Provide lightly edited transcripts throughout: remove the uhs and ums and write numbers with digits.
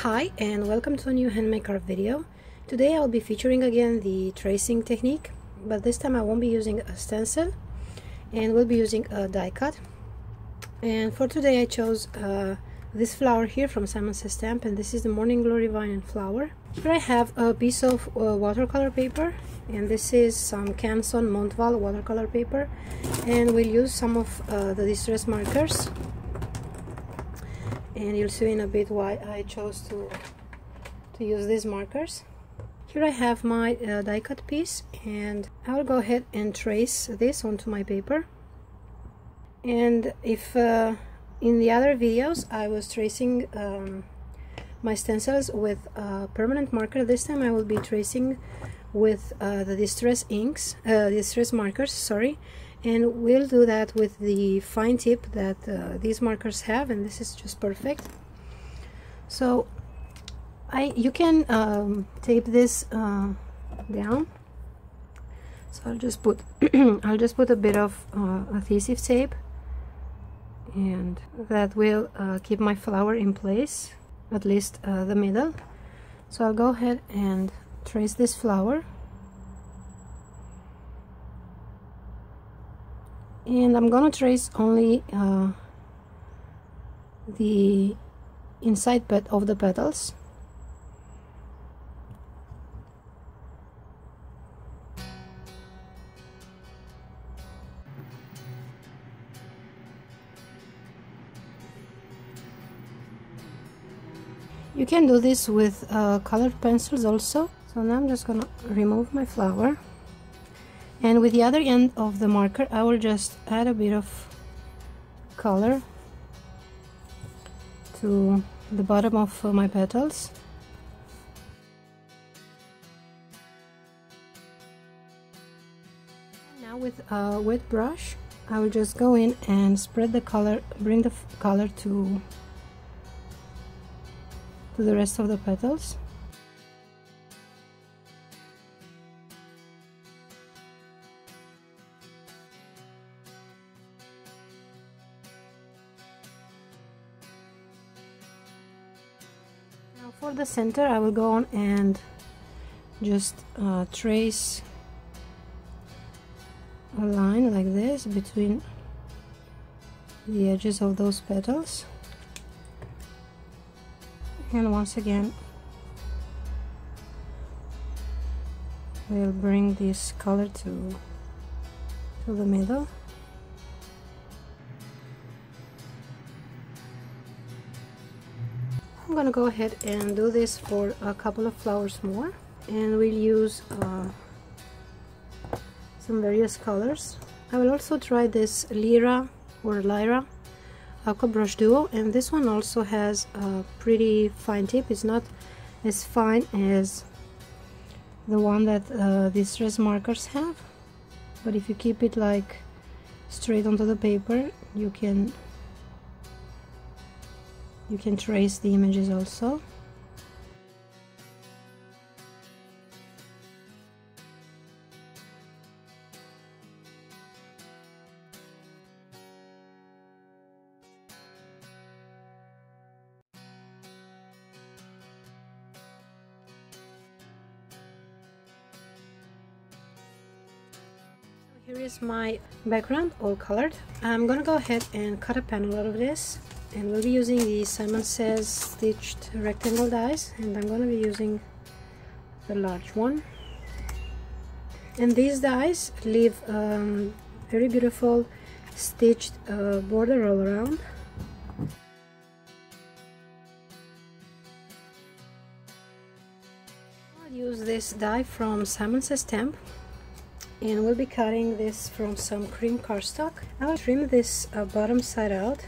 Hi and welcome to a new handmade card video. Today I'll be featuring again the tracing technique, but this time I won't be using a stencil and we'll be using a die cut. And for today I chose this flower here from Simon Says Stamp, and this is the Morning Glory Vine and Flower. Here I have a piece of watercolor paper, and this is some Canson Montval watercolor paper, and we'll use some of the distress markers. And you'll see in a bit why I chose to use these markers. Here I have my die cut piece, and I'll go ahead and trace this onto my paper. And if in the other videos I was tracing my stencils with permanent marker, this time I will be tracing with the distress markers, sorry. And we'll do that with the fine tip that these markers have, and this is just perfect. So you can tape this down. So I'll just put a bit of adhesive tape, and that will keep my flower in place, at least the middle. So I'll go ahead and trace this flower. And I'm gonna trace only the inside bit of the petals. You can do this with colored pencils also. So now I'm just gonna remove my flower. And with the other end of the marker, I will just add a bit of color to the bottom of my petals. Now with a wet brush, I will just go in and spread the color, bring the color to the rest of the petals. Now for the center, I will go on and just trace a line like this between the edges of those petals, and once again we'll bring this color to the middle. I'm gonna go ahead and do this for a couple of flowers more, and we'll use some various colors. I will also try this Lyra Aqua Brush Duo, and this one also has a pretty fine tip. It's not as fine as the one that distress markers have, but if you keep it like straight onto the paper, you can trace the images also. Here is my background, all colored. I'm gonna go ahead and cut a panel out of this, and we'll be using the Simon Says stitched rectangle dies, and I'm gonna be using the large one. And these dies leave very beautiful stitched border all around. I'll use this die from Simon Says Stamp, and we'll be cutting this from some cream cardstock. I will trim this bottom side out.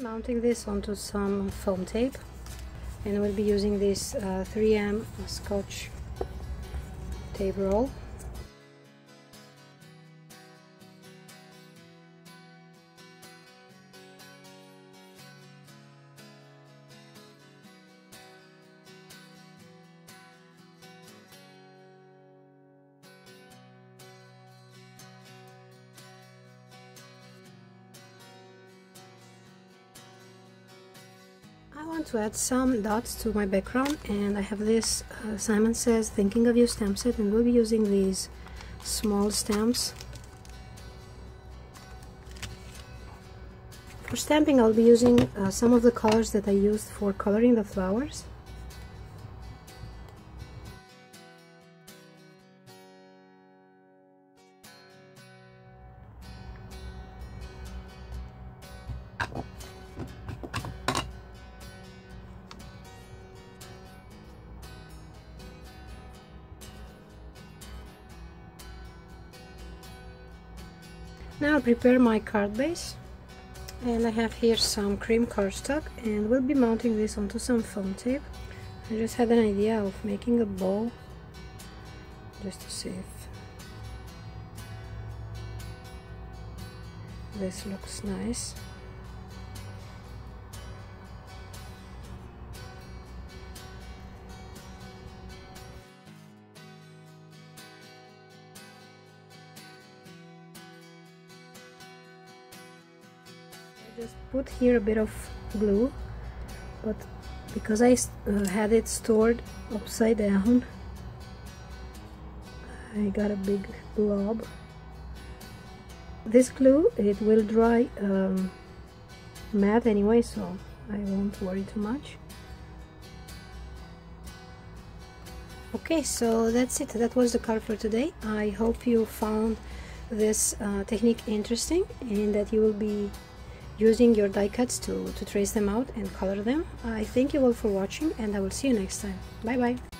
Mounting this onto some foam tape. and we'll be using this 3M Scotch tape roll. I want to add some dots to my background, and I have this Simon Says Thinking of You stamp set, and we'll be using these small stamps. For stamping, I'll be using some of the colors that I used for coloring the flowers. Now I'll prepare my card base, and I have here some cream cardstock, and we'll be mounting this onto some foam tape. I just had an idea of making a bow just to see if this looks nice. Just put here a bit of glue, but because I had it stored upside down, I got a big blob. This glue, it will dry matte anyway, so I won't worry too much. Okay, so that's it. That was the card for today. I hope you found this technique interesting, and that you will be using your die cuts to trace them out and color them. I thank you all for watching, and I will see you next time. Bye bye.